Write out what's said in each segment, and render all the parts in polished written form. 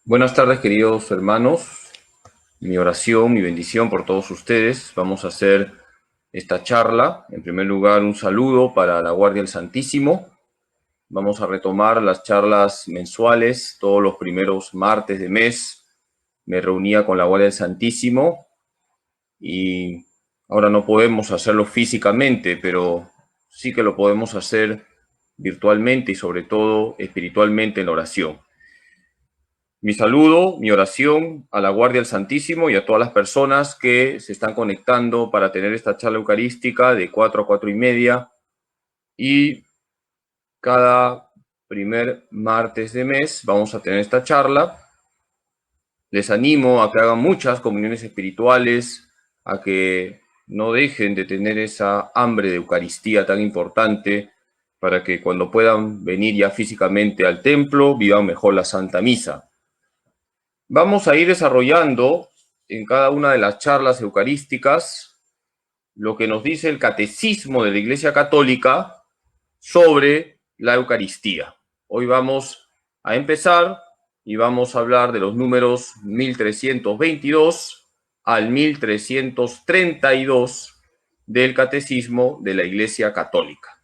Buenas tardes, queridos hermanos. Mi oración, mi bendición por todos ustedes. Vamos a hacer esta charla. En primer lugar, un saludo para la Guardia del Santísimo. Vamos a retomar las charlas mensuales todos los primeros martes de mes. Me reunía con la Guardia del Santísimo y ahora no podemos hacerlo físicamente, pero sí que lo podemos hacer virtualmente y sobre todo espiritualmente en la oración. Mi saludo, mi oración a la Guardia del Santísimo y a todas las personas que se están conectando para tener esta charla eucarística de 4 a 4:30 y cada primer martes de mes vamos a tener esta charla. Les animo a que hagan muchas comuniones espirituales, a que no dejen de tener esa hambre de Eucaristía tan importante para que cuando puedan venir ya físicamente al templo vivan mejor la Santa Misa. Vamos a ir desarrollando en cada una de las charlas eucarísticas lo que nos dice el Catecismo de la Iglesia Católica sobre la Eucaristía. Hoy vamos a empezar y vamos a hablar de los números 1322 al 1332 del Catecismo de la Iglesia Católica.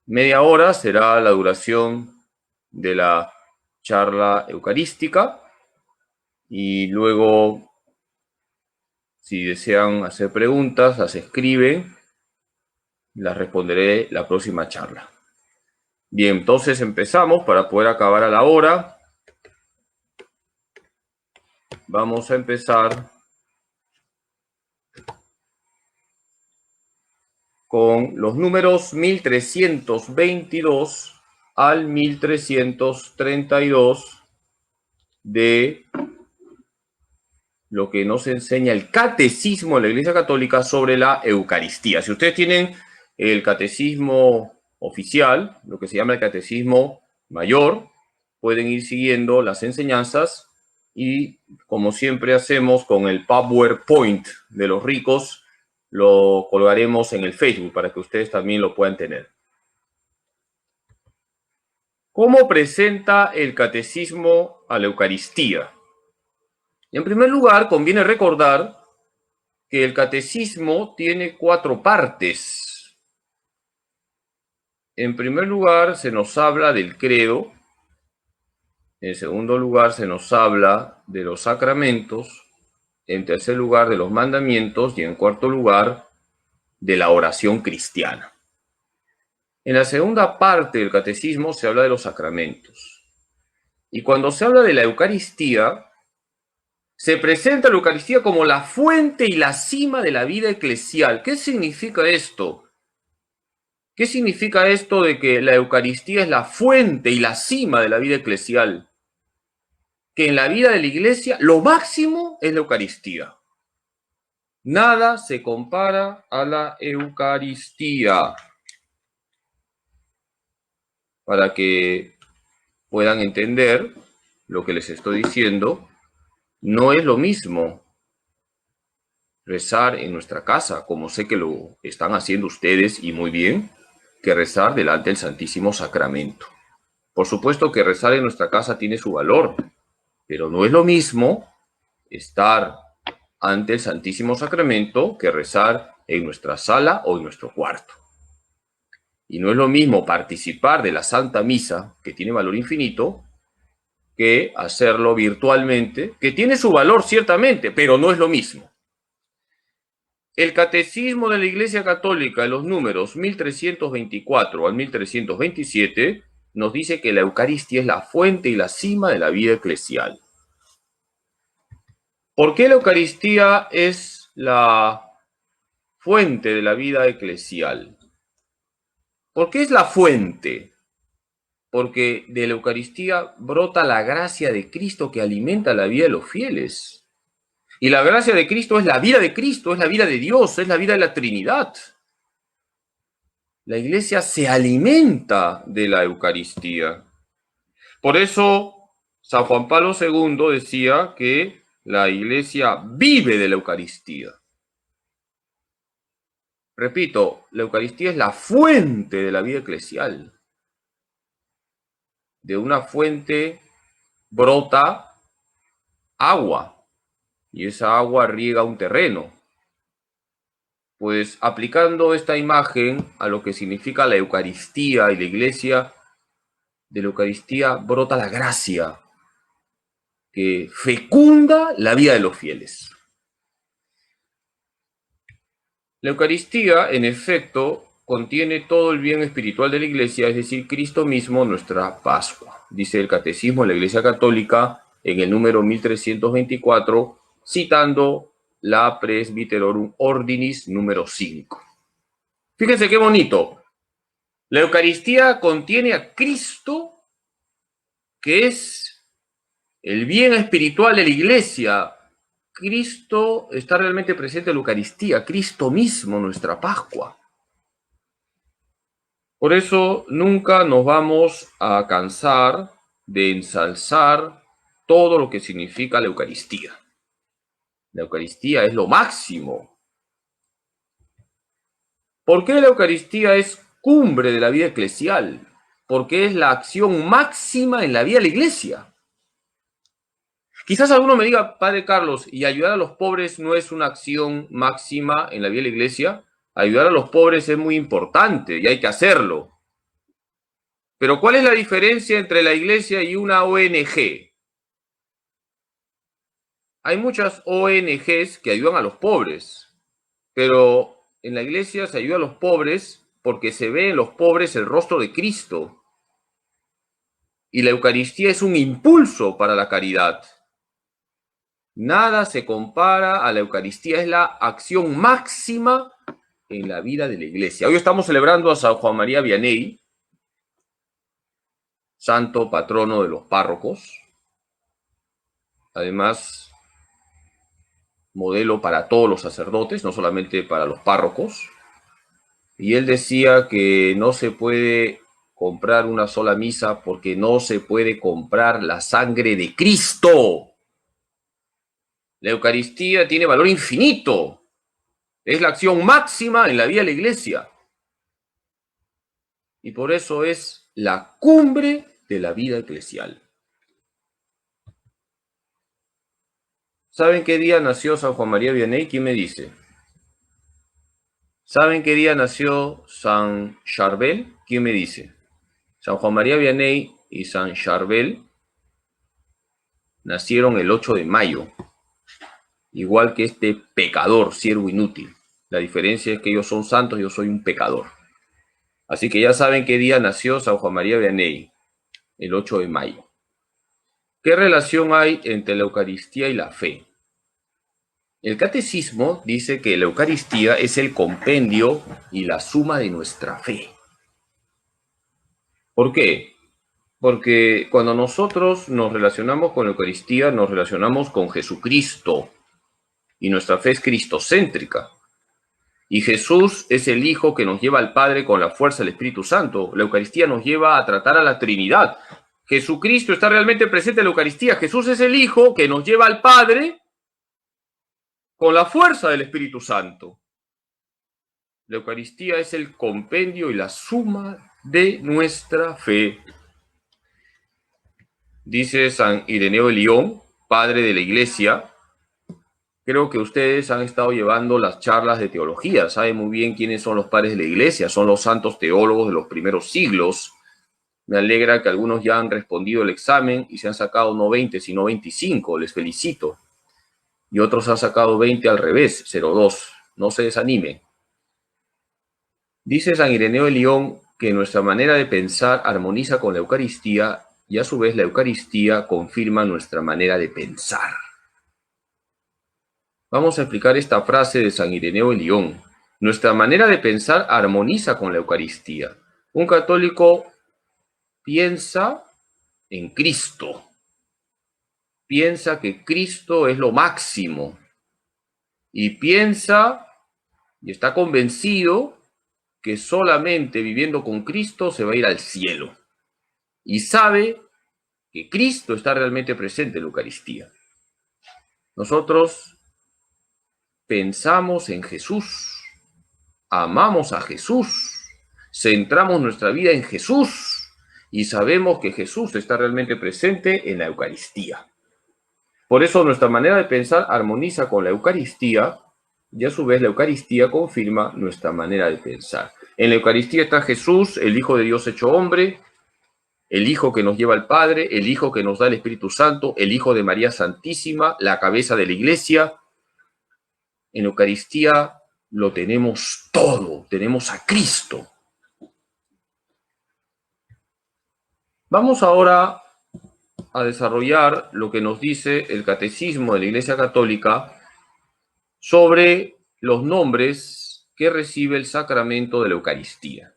Media hora será la duración de la charla eucarística y luego, si desean hacer preguntas, las escriben, las responderé la próxima charla. Bien, entonces empezamos para poder acabar a la hora. Vamos a empezar con los números 1322 al 1332 de lo que nos enseña el Catecismo de la Iglesia Católica sobre la Eucaristía. Si ustedes tienen el Catecismo oficial, lo que se llama el Catecismo Mayor, pueden ir siguiendo las enseñanzas y, como siempre hacemos con el PowerPoint de los ricos, lo colgaremos en el Facebook para que ustedes también lo puedan tener. ¿Cómo presenta el Catecismo a la Eucaristía? En primer lugar, conviene recordar que el Catecismo tiene 4 partes. En primer lugar, se nos habla del credo. En segundo lugar, se nos habla de los sacramentos. En tercer lugar, de los mandamientos. Y en cuarto lugar, de la oración cristiana. En la segunda parte del Catecismo se habla de los sacramentos. Y cuando se habla de la Eucaristía, se presenta la Eucaristía como la fuente y la cima de la vida eclesial. ¿Qué significa esto? ¿Qué significa esto de que la Eucaristía es la fuente y la cima de la vida eclesial? Que en la vida de la Iglesia lo máximo es la Eucaristía. Nada se compara a la Eucaristía. Para que puedan entender lo que les estoy diciendo, no es lo mismo rezar en nuestra casa, como sé que lo están haciendo ustedes y muy bien, que rezar delante del Santísimo Sacramento. Por supuesto que rezar en nuestra casa tiene su valor, pero no es lo mismo estar ante el Santísimo Sacramento que rezar en nuestra sala o en nuestro cuarto. Y no es lo mismo participar de la Santa Misa, que tiene valor infinito, que hacerlo virtualmente, que tiene su valor ciertamente, pero no es lo mismo. El Catecismo de la Iglesia Católica, en los números 1324 al 1327, nos dice que la Eucaristía es la fuente y la cima de la vida eclesial. ¿Por qué la Eucaristía es la fuente de la vida eclesial? ¿Por qué es la fuente? Porque de la Eucaristía brota la gracia de Cristo que alimenta la vida de los fieles. Y la gracia de Cristo es la vida de Cristo, es la vida de Dios, es la vida de la Trinidad. La Iglesia se alimenta de la Eucaristía. Por eso, San Juan Pablo II decía que la Iglesia vive de la Eucaristía. Repito, la Eucaristía es la fuente de la vida eclesial. De una fuente brota agua y esa agua riega un terreno. Pues aplicando esta imagen a lo que significa la Eucaristía y la Iglesia, de la Eucaristía brota la gracia que fecunda la vida de los fieles. La Eucaristía, en efecto, contiene todo el bien espiritual de la Iglesia, es decir, Cristo mismo, nuestra Pascua. Dice el Catecismo de la Iglesia Católica en el número 1324, citando la Presbyterorum Ordinis número 5. Fíjense qué bonito. La Eucaristía contiene a Cristo, que es el bien espiritual de la Iglesia. Cristo está realmente presente en la Eucaristía, Cristo mismo, nuestra Pascua. Por eso nunca nos vamos a cansar de ensalzar todo lo que significa la Eucaristía. La Eucaristía es lo máximo. ¿Por qué la Eucaristía es cumbre de la vida eclesial? Porque es la acción máxima en la vida de la Iglesia. Quizás alguno me diga, Padre Carlos, ¿y ayudar a los pobres no es una acción máxima en la vida de la Iglesia? Ayudar a los pobres es muy importante y hay que hacerlo. Pero ¿cuál es la diferencia entre la Iglesia y una ONG? Hay muchas ONGs que ayudan a los pobres, pero en la Iglesia se ayuda a los pobres porque se ve en los pobres el rostro de Cristo. Y la Eucaristía es un impulso para la caridad. Nada se compara a la Eucaristía, es la acción máxima en la vida de la Iglesia. Hoy estamos celebrando a San Juan María Vianney, santo patrono de los párrocos, además modelo para todos los sacerdotes, no solamente para los párrocos. Y él decía que no se puede comprar una sola misa porque no se puede comprar la sangre de Cristo. La Eucaristía tiene valor infinito. Es la acción máxima en la vida de la Iglesia. Y por eso es la cumbre de la vida eclesial. ¿Saben qué día nació San Juan María Vianney? ¿Quién me dice? ¿Saben qué día nació San Charbel? ¿Quién me dice? San Juan María Vianney y San Charbel nacieron el 8 de mayo, igual que este pecador, siervo inútil. La diferencia es que ellos son santos y yo soy un pecador. Así que ya saben qué día nació San Juan María Vianney, el 8 de mayo. ¿Qué relación hay entre la Eucaristía y la fe? El Catecismo dice que la Eucaristía es el compendio y la suma de nuestra fe. ¿Por qué? Porque cuando nosotros nos relacionamos con la Eucaristía, nos relacionamos con Jesucristo y nuestra fe es cristocéntrica. Y Jesús es el Hijo que nos lleva al Padre con la fuerza del Espíritu Santo. La Eucaristía nos lleva a tratar a la Trinidad. Jesucristo está realmente presente en la Eucaristía. Jesús es el Hijo que nos lleva al Padre con la fuerza del Espíritu Santo. La Eucaristía es el compendio y la suma de nuestra fe. Dice San Ireneo de Lyon, padre de la Iglesia. Creo que ustedes han estado llevando las charlas de teología, saben muy bien quiénes son los padres de la Iglesia, son los santos teólogos de los primeros siglos. Me alegra que algunos ya han respondido el examen y se han sacado no 20, sino 25, les felicito. Y otros han sacado 20 al revés, 0,2, no se desanimen. Dice San Ireneo de Lyon que nuestra manera de pensar armoniza con la Eucaristía y a su vez la Eucaristía confirma nuestra manera de pensar. Vamos a explicar esta frase de San Ireneo de Lyon. Nuestra manera de pensar armoniza con la Eucaristía. Un católico piensa en Cristo. Piensa que Cristo es lo máximo. Y piensa y está convencido que solamente viviendo con Cristo se va a ir al cielo. Y sabe que Cristo está realmente presente en la Eucaristía. Nosotros pensamos en Jesús, amamos a Jesús, centramos nuestra vida en Jesús y sabemos que Jesús está realmente presente en la Eucaristía. Por eso nuestra manera de pensar armoniza con la Eucaristía y a su vez la Eucaristía confirma nuestra manera de pensar. En la Eucaristía está Jesús, el Hijo de Dios hecho hombre, el Hijo que nos lleva al Padre, el Hijo que nos da el Espíritu Santo, el Hijo de María Santísima, la cabeza de la Iglesia. En la Eucaristía lo tenemos todo, tenemos a Cristo. Vamos ahora a desarrollar lo que nos dice el Catecismo de la Iglesia Católica sobre los nombres que recibe el sacramento de la Eucaristía.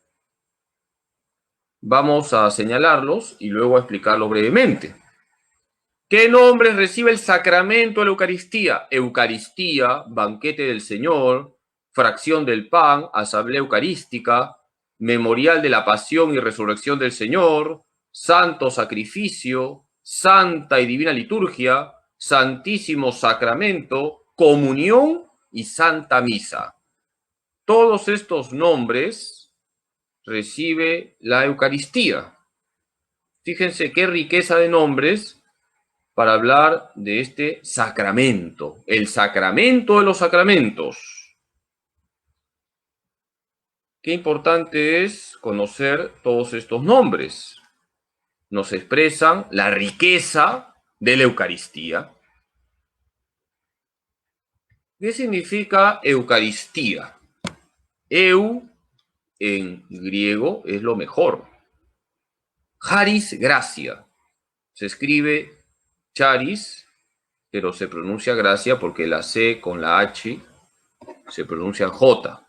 Vamos a señalarlos y luego a explicarlos brevemente. ¿Qué nombres recibe el sacramento de la Eucaristía? Eucaristía, banquete del Señor, fracción del pan, asamblea eucarística, memorial de la pasión y resurrección del Señor, santo sacrificio, santa y divina liturgia, santísimo sacramento, comunión y santa misa. Todos estos nombres recibe la Eucaristía. Fíjense qué riqueza de nombres para hablar de este sacramento, el sacramento de los sacramentos. Qué importante es conocer todos estos nombres. Nos expresan la riqueza de la Eucaristía. ¿Qué significa Eucaristía? Eu en griego es lo mejor. Charis, gracia. Se escribe charis, pero se pronuncia gracia porque la C con la H se pronuncia J.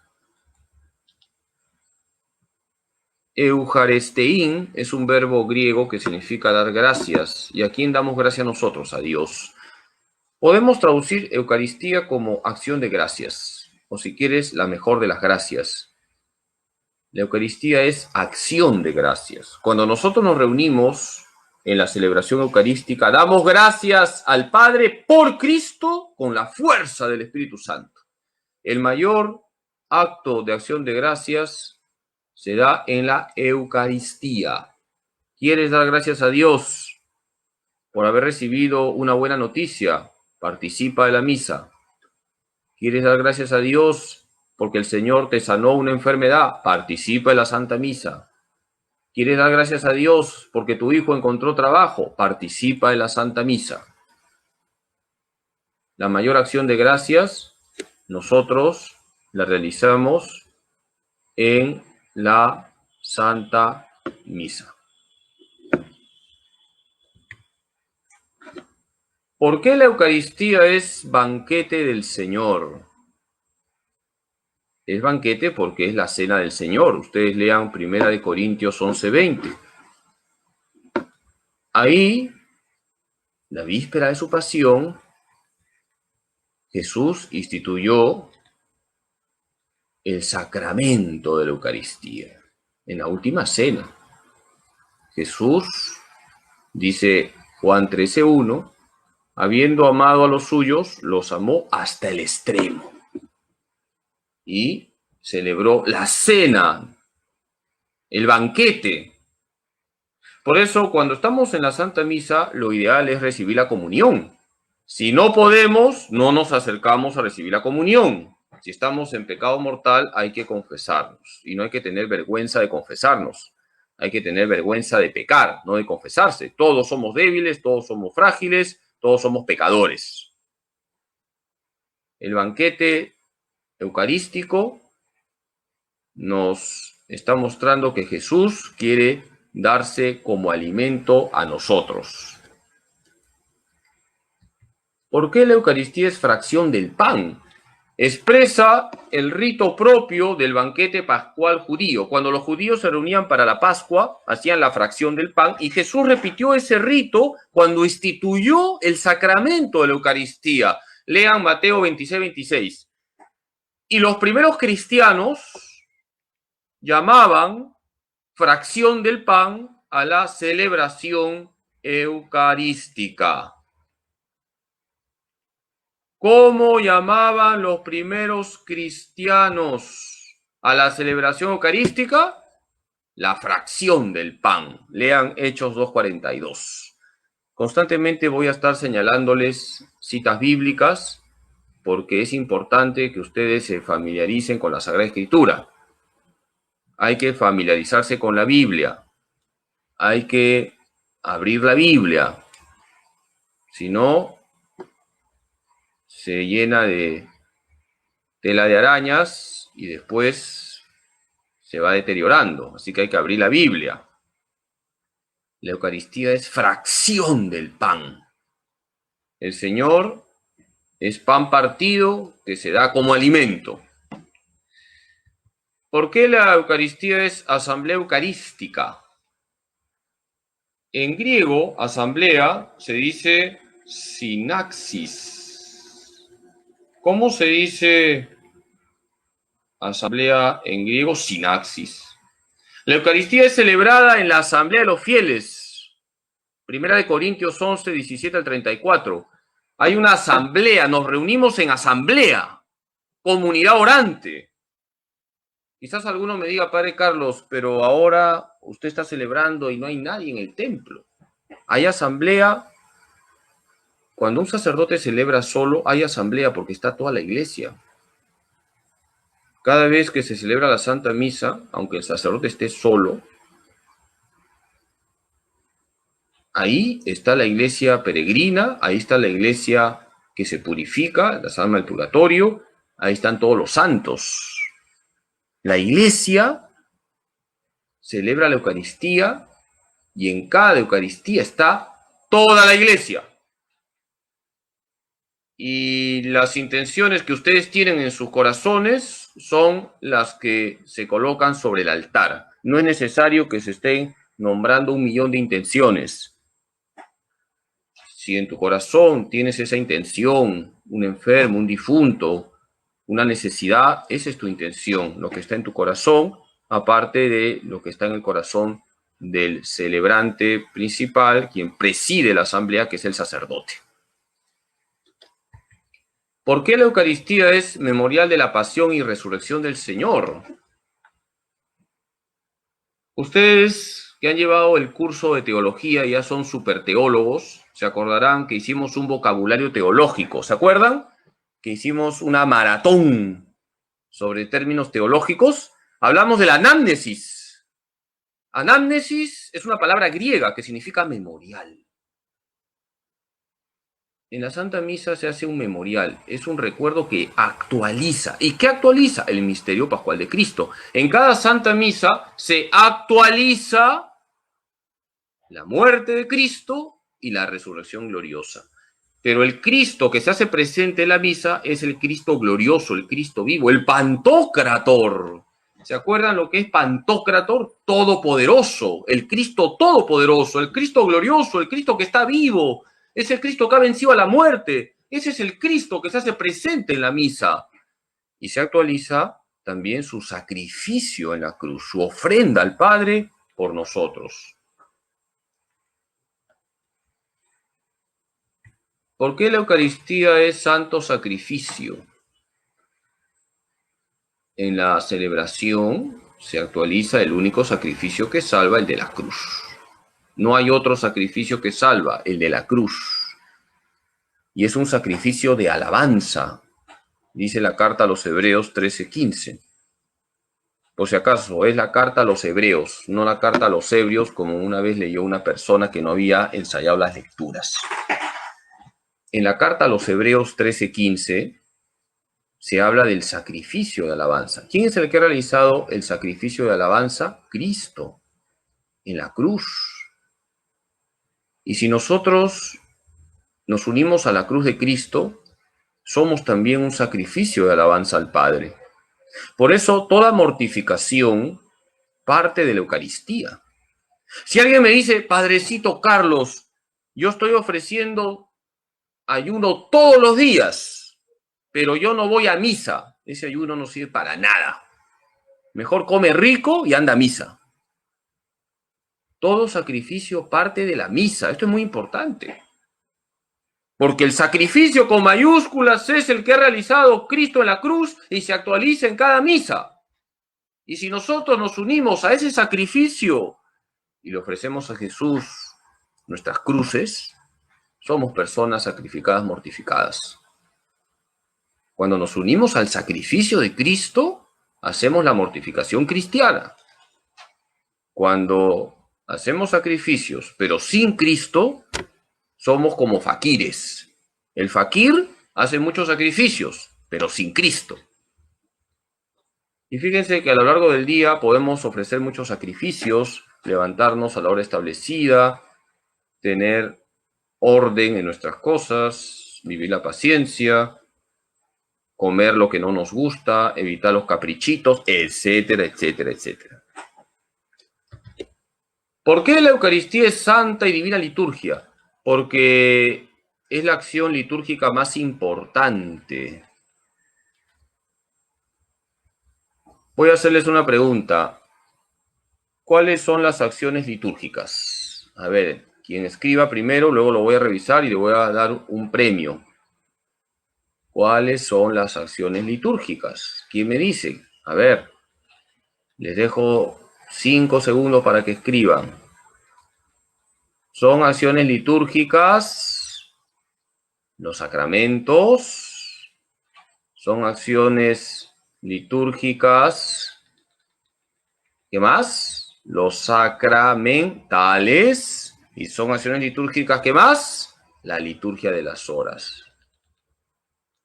Eucharistein es un verbo griego que significa dar gracias. ¿Y a quién damos gracias nosotros? A Dios. Podemos traducir Eucaristía como acción de gracias, o si quieres, la mejor de las gracias. La Eucaristía es acción de gracias. Cuando nosotros nos reunimos en la celebración eucarística, damos gracias al Padre por Cristo con la fuerza del Espíritu Santo. El mayor acto de acción de gracias se da en la Eucaristía. ¿Quieres dar gracias a Dios por haber recibido una buena noticia? Participa de la misa. ¿Quieres dar gracias a Dios porque el Señor te sanó una enfermedad? Participa de la Santa Misa. ¿Quieres dar gracias a Dios porque tu hijo encontró trabajo? Participa de la Santa Misa. La mayor acción de gracias nosotros la realizamos en la Santa Misa. ¿Por qué la Eucaristía es banquete del Señor? Es banquete porque es la cena del Señor. Ustedes lean 1 Corintios 11:20. Ahí, la víspera de su pasión, Jesús instituyó el sacramento de la Eucaristía. En la última cena, Jesús, dice Juan 13:1, habiendo amado a los suyos, los amó hasta el extremo. Y celebró la cena, el banquete. Por eso, cuando estamos en la Santa Misa, lo ideal es recibir la comunión. Si no podemos, no nos acercamos a recibir la comunión. Si estamos en pecado mortal, hay que confesarnos. Y no hay que tener vergüenza de confesarnos. Hay que tener vergüenza de pecar, no de confesarse. Todos somos débiles, todos somos frágiles, todos somos pecadores. El banquete eucarístico nos está mostrando que Jesús quiere darse como alimento a nosotros. ¿Por qué la Eucaristía es fracción del pan? Expresa el rito propio del banquete pascual judío. Cuando los judíos se reunían para la Pascua, hacían la fracción del pan, y Jesús repitió ese rito cuando instituyó el sacramento de la Eucaristía. Lean Mateo 26:26. Y los primeros cristianos llamaban fracción del pan a la celebración eucarística. ¿Cómo llamaban los primeros cristianos a la celebración eucarística? la fracción del pan. Lean Hechos 2:42. Constantemente voy a estar señalándoles citas bíblicas porque es importante que ustedes se familiaricen con la Sagrada Escritura. Hay que familiarizarse con la Biblia. Hay que abrir la Biblia. Si no, se llena de tela de arañas y después se va deteriorando. Así que hay que abrir la Biblia. La Eucaristía es fracción del pan. El Señor es pan partido que se da como alimento. ¿Por qué la Eucaristía es asamblea eucarística? En griego, asamblea se dice sinaxis. ¿Cómo se dice asamblea en griego? Sinaxis. La Eucaristía es celebrada en la asamblea de los fieles. Primera de Corintios 11, 17 al 34. Hay una asamblea, nos reunimos en asamblea, comunidad orante. Quizás alguno me diga, Padre Carlos, pero ahora usted está celebrando y no hay nadie en el templo. Hay asamblea. Cuando un sacerdote celebra solo, hay asamblea porque está toda la iglesia. Cada vez que se celebra la Santa Misa, aunque el sacerdote esté solo, ahí está la iglesia peregrina, ahí está la iglesia que se purifica, la almas del purgatorio, ahí están todos los santos. La iglesia celebra la Eucaristía y en cada Eucaristía está toda la iglesia. Y las intenciones que ustedes tienen en sus corazones son las que se colocan sobre el altar. No es necesario que se estén nombrando 1.000.000 de intenciones. Si en tu corazón tienes esa intención, un enfermo, un difunto, una necesidad, esa es tu intención, lo que está en tu corazón, aparte de lo que está en el corazón del celebrante principal, quien preside la asamblea, que es el sacerdote. ¿Por qué la Eucaristía es memorial de la pasión y resurrección del Señor? Ustedes que han llevado el curso de teología ya son superteólogos, se acordarán que hicimos un vocabulario teológico, ¿se acuerdan? Que hicimos una maratón sobre términos teológicos. Hablamos de la anamnesis. Anamnesis es una palabra griega que significa memorial. En la Santa Misa se hace un memorial, es un recuerdo que actualiza. ¿Y qué actualiza? El misterio pascual de Cristo. En cada Santa Misa se actualiza la muerte de Cristo y la resurrección gloriosa. Pero el Cristo que se hace presente en la misa es el Cristo glorioso, el Cristo vivo, el Pantocrator. ¿Se acuerdan lo que es Pantocrator? Todopoderoso, el Cristo todopoderoso, el Cristo glorioso, el Cristo que está vivo. Es el Cristo que ha vencido a la muerte. Ese es el Cristo que se hace presente en la misa. Y se actualiza también su sacrificio en la cruz, su ofrenda al Padre por nosotros. ¿Por qué la Eucaristía es santo sacrificio? En la celebración se actualiza el único sacrificio que salva, el de la cruz. No hay otro sacrificio que salva, el de la cruz. Y es un sacrificio de alabanza, dice la carta a los Hebreos 13:15. Por si acaso, es la carta a los hebreos, no la carta a los ebrios, como una vez leyó una persona que no había ensayado las lecturas. En la carta a los Hebreos 13:15 se habla del sacrificio de alabanza. ¿Quién es el que ha realizado el sacrificio de alabanza? Cristo, en la cruz. Y si nosotros nos unimos a la cruz de Cristo, somos también un sacrificio de alabanza al Padre. Por eso toda mortificación parte de la Eucaristía. Si alguien me dice, Padrecito Carlos, yo estoy ofreciendo ayuno todos los días, pero yo no voy a misa, ese ayuno no sirve para nada. Mejor come rico y anda a misa. Todo sacrificio parte de la misa. Esto es muy importante. Porque el sacrificio con mayúsculas es el que ha realizado Cristo en la cruz y se actualiza en cada misa. Y si nosotros nos unimos a ese sacrificio y le ofrecemos a Jesús nuestras cruces, somos personas sacrificadas, mortificadas. Cuando nos unimos al sacrificio de Cristo, hacemos la mortificación cristiana. Cuando hacemos sacrificios, pero sin Cristo, somos como faquires. El faquir hace muchos sacrificios, pero sin Cristo. Y fíjense que a lo largo del día podemos ofrecer muchos sacrificios, levantarnos a la hora establecida, tener orden en nuestras cosas, vivir la paciencia, comer lo que no nos gusta, evitar los caprichitos, etcétera, etcétera, etcétera. ¿Por qué la Eucaristía es santa y divina liturgia? Porque es la acción litúrgica más importante. Voy a hacerles una pregunta. ¿Cuáles son las acciones litúrgicas? A ver, quien escriba primero, luego lo voy a revisar y le voy a dar un premio. ¿Cuáles son las acciones litúrgicas? ¿Quién me dice? A ver, les dejo 5 segundos para que escriban. Son acciones litúrgicas, los sacramentos, son acciones litúrgicas, ¿qué más? Los sacramentales, y son acciones litúrgicas, ¿qué más? La liturgia de las horas.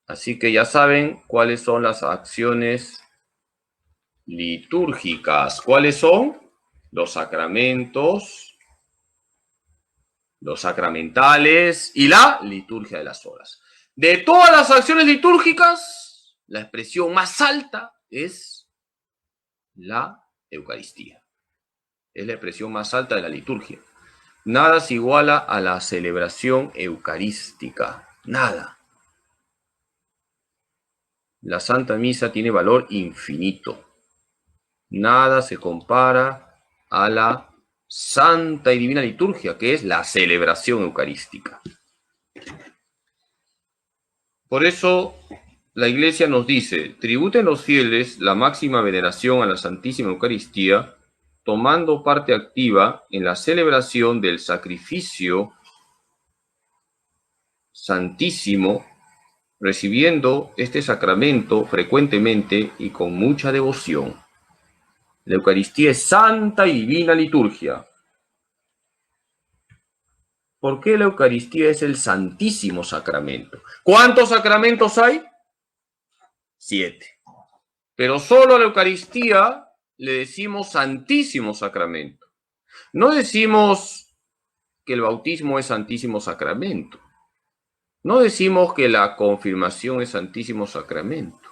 Así que ya saben cuáles son las acciones litúrgicas. ¿Cuáles son? Los sacramentos, los sacramentales y la liturgia de las horas. De todas las acciones litúrgicas, la expresión más alta es la Eucaristía. Es la expresión más alta de la liturgia. Nada se iguala a la celebración eucarística. Nada. La Santa Misa tiene valor infinito. Nada se compara a la Santa y Divina Liturgia, que es la celebración eucarística. Por eso la Iglesia nos dice, tributen los fieles la máxima veneración a la Santísima Eucaristía, tomando parte activa en la celebración del sacrificio santísimo, recibiendo este sacramento frecuentemente y con mucha devoción. La Eucaristía es santa y divina liturgia. ¿Por qué la Eucaristía es el santísimo sacramento? ¿Cuántos sacramentos hay? 7. Pero solo a la Eucaristía le decimos santísimo sacramento. No decimos que el bautismo es santísimo sacramento. No decimos que la confirmación es santísimo sacramento.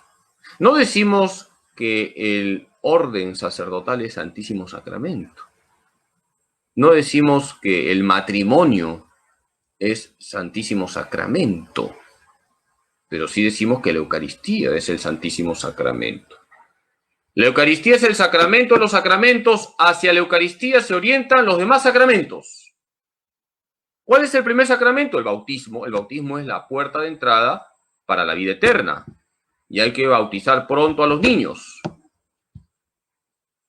No decimos que el orden sacerdotal es santísimo sacramento. No decimos que el matrimonio es santísimo sacramento, pero sí decimos que la Eucaristía es el santísimo sacramento. La Eucaristía es el sacramento de los sacramentos. Hacia la Eucaristía se orientan los demás sacramentos. ¿Cuál es el primer sacramento? El bautismo. El bautismo es la puerta de entrada para la vida eterna. Y hay que bautizar pronto a los niños.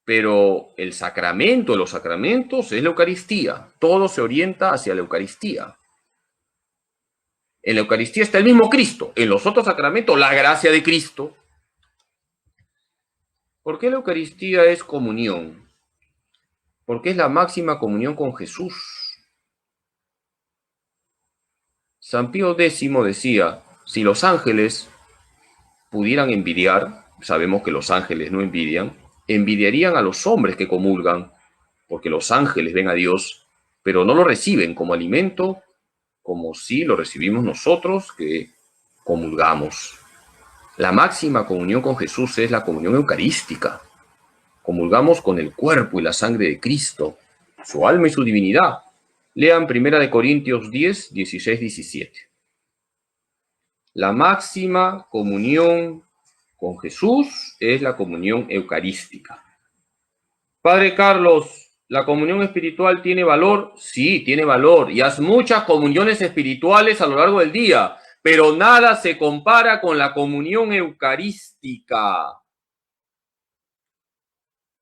Pero el sacramento de los sacramentos es la Eucaristía. Todo se orienta hacia la Eucaristía. En la Eucaristía está el mismo Cristo. En los otros sacramentos, la gracia de Cristo. ¿Por qué la Eucaristía es comunión? Porque es la máxima comunión con Jesús. San Pío X decía, si los ángeles pudieran envidiar, sabemos que los ángeles no envidian, envidiarían a los hombres que comulgan, porque los ángeles ven a Dios, pero no lo reciben como alimento, como si lo recibimos nosotros que comulgamos. La máxima comunión con Jesús es la comunión eucarística. Comulgamos con el cuerpo y la sangre de Cristo, su alma y su divinidad. Lean 1 Corintios 10, 16, 17. La máxima comunión con Jesús es la comunión eucarística. Padre Carlos, ¿la comunión espiritual tiene valor? Sí, tiene valor. Y haz muchas comuniones espirituales a lo largo del día, pero nada se compara con la comunión eucarística.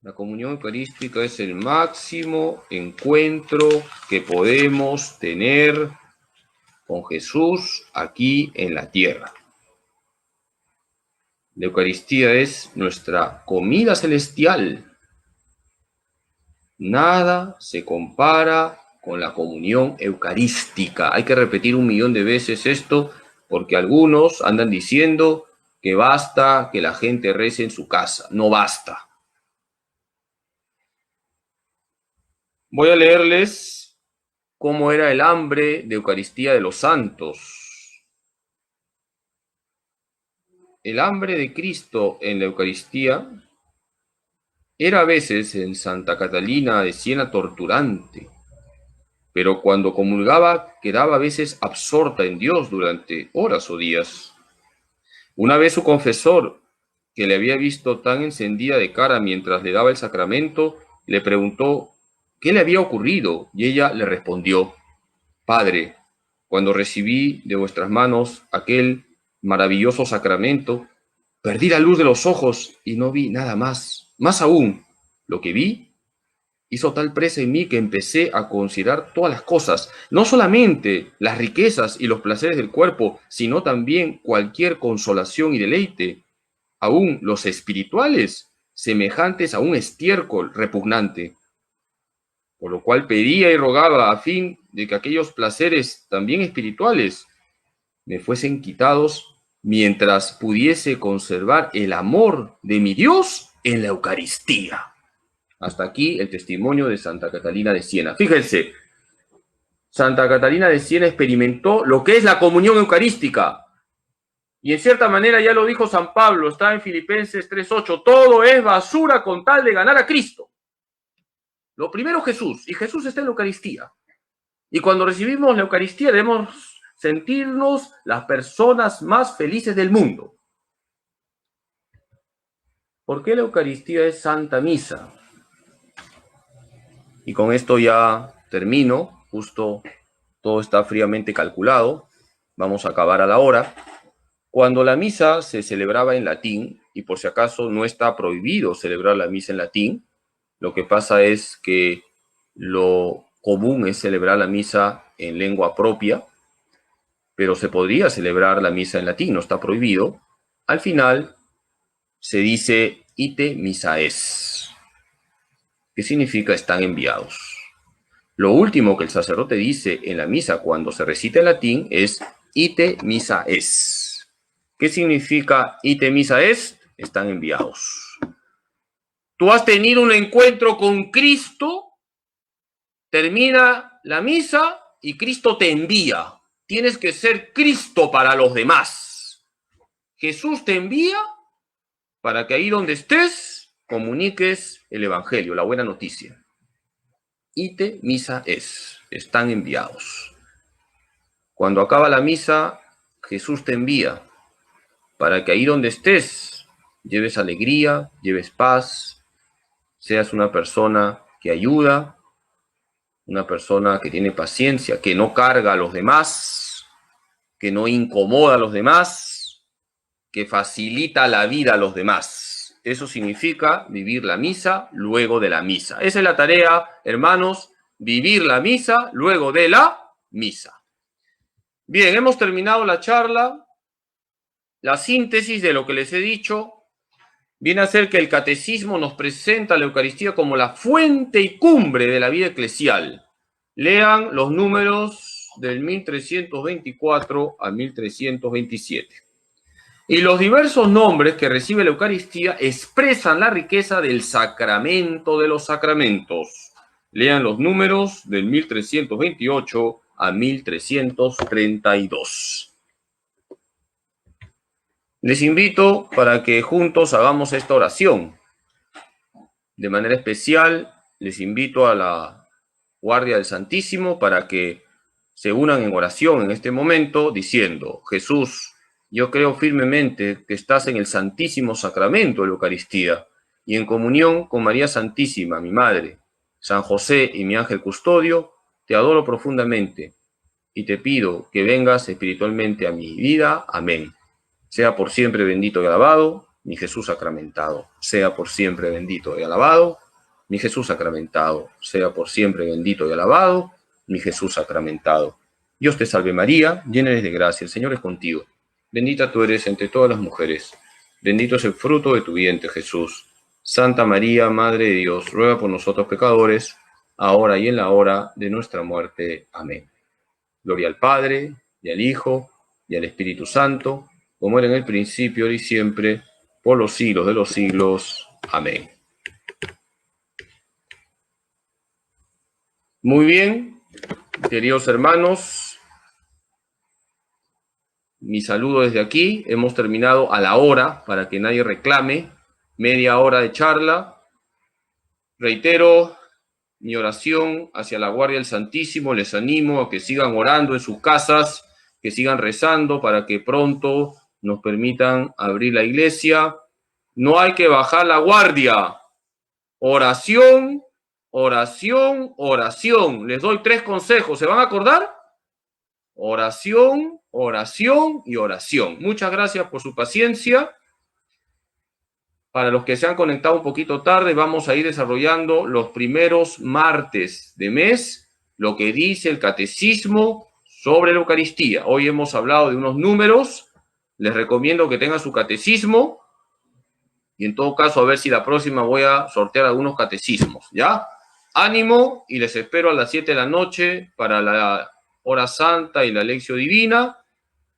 La comunión eucarística es el máximo encuentro que podemos tener con Jesús aquí en la tierra. La Eucaristía es nuestra comida celestial. Nada se compara con la comunión eucarística. Hay que repetir 1.000.000 de veces esto, porque algunos andan diciendo que basta que la gente rece en su casa. No basta. Voy a leerles cómo era el hambre de Eucaristía de los santos. El hambre de Cristo en la Eucaristía era a veces en Santa Catalina de Siena torturante, pero cuando comulgaba quedaba a veces absorta en Dios durante horas o días. Una vez su confesor, que le había visto tan encendida de cara mientras le daba el sacramento, le preguntó qué le había ocurrido, y ella le respondió: Padre, cuando recibí de vuestras manos aquel maravilloso sacramento, perdí la luz de los ojos y no vi nada más. Más aún, lo que vi hizo tal presa en mí que empecé a considerar todas las cosas, no solamente las riquezas y los placeres del cuerpo, sino también cualquier consolación y deleite, aún los espirituales, semejantes a un estiércol repugnante. Por lo cual pedía y rogaba a fin de que aquellos placeres también espirituales me fuesen quitados mientras pudiese conservar el amor de mi Dios en la Eucaristía. Hasta aquí el testimonio de Santa Catalina de Siena. Fíjense, Santa Catalina de Siena experimentó lo que es la comunión eucarística. Y en cierta manera ya lo dijo San Pablo, está en Filipenses 3:8, todo es basura con tal de ganar a Cristo. Lo primero Jesús, y Jesús está en la Eucaristía. Y cuando recibimos la Eucaristía debemos sentirnos las personas más felices del mundo. ¿Por qué la Eucaristía es Santa Misa? Y con esto ya termino, justo todo está fríamente calculado, vamos a acabar a la hora. Cuando la misa se celebraba en latín, y por si acaso no está prohibido celebrar la misa en latín, lo que pasa es que lo común es celebrar la misa en lengua propia, pero se podría celebrar la misa en latín, no está prohibido. Al final se dice ite missa es, que significa están enviados. Lo último que el sacerdote dice en la misa cuando se recita en latín es ite missa es. ¿Qué significa ite missa es? Están enviados. Tú has tenido un encuentro con Cristo, termina la misa y Cristo te envía. Tienes que ser Cristo para los demás. Jesús te envía para que ahí donde estés comuniques el Evangelio, la buena noticia. Ite missa es, están enviados. Cuando acaba la misa, Jesús te envía para que ahí donde estés lleves alegría, lleves paz, seas una persona que ayuda, una persona que tiene paciencia, que no carga a los demás, que no incomoda a los demás, que facilita la vida a los demás. Eso significa vivir la misa luego de la misa. Esa es la tarea, hermanos, vivir la misa luego de la misa. Bien, hemos terminado la charla. La síntesis de lo que les he dicho viene a ser que el catecismo nos presenta la Eucaristía como la fuente y cumbre de la vida eclesial. Lean los números del 1324 al 1327. Y los diversos nombres que recibe la Eucaristía expresan la riqueza del sacramento de los sacramentos. Lean los números del 1328 a 1332. Les invito para que juntos hagamos esta oración. De manera especial, les invito a la Guardia del Santísimo para que se unan en oración en este momento diciendo: Jesús, yo creo firmemente que estás en el Santísimo Sacramento de la Eucaristía y en comunión con María Santísima, mi Madre, San José y mi ángel custodio, te adoro profundamente y te pido que vengas espiritualmente a mi vida. Amén. Sea por siempre bendito y alabado mi Jesús sacramentado, sea por siempre bendito y alabado. Mi Jesús sacramentado, sea por siempre bendito y alabado. Mi Jesús sacramentado. Dios te salve María, llena eres de gracia, el Señor es contigo. Bendita tú eres entre todas las mujeres. Bendito es el fruto de tu vientre, Jesús. Santa María, Madre de Dios, ruega por nosotros pecadores, ahora y en la hora de nuestra muerte. Amén. Gloria al Padre, y al Hijo, y al Espíritu Santo, como era en el principio, ahora y siempre, por los siglos de los siglos. Amén. Muy bien, queridos hermanos, mi saludo desde aquí. Hemos terminado a la hora, para que nadie reclame. Media hora de charla. Reitero mi oración hacia la Guardia del Santísimo. Les animo a que sigan orando en sus casas, que sigan rezando para que pronto nos permitan abrir la iglesia. No hay que bajar la guardia. Oración, oración, oración. Les doy 3 consejos. ¿Se van a acordar? Oración, oración y oración. Muchas gracias por su paciencia. Para los que se han conectado un poquito tarde, vamos a ir desarrollando los primeros martes de mes lo que dice el catecismo sobre la Eucaristía. Hoy hemos hablado de unos números. Les recomiendo que tengan su catecismo. Y en todo caso, a ver si la próxima voy a sortear algunos catecismos, ¿ya? Ánimo, y les espero a las 7 de la noche para la hora santa y la lección divina,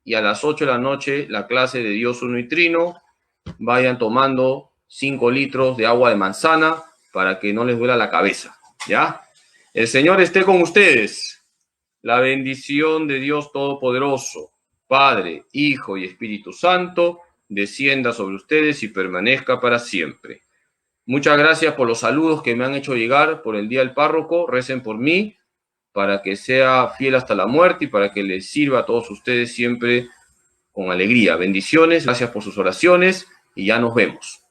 y a las 8 de la noche la clase de Dios uno y trino. Vayan tomando 5 litros de agua de manzana para que no les duela la cabeza, ¿ya? El Señor esté con ustedes. La bendición de Dios Todopoderoso, Padre, Hijo y Espíritu Santo, descienda sobre ustedes y permanezca para siempre. Muchas gracias por los saludos que me han hecho llegar por el Día del Párroco. Recen por mí para que sea fiel hasta la muerte y para que les sirva a todos ustedes siempre con alegría. Bendiciones, gracias por sus oraciones y ya nos vemos.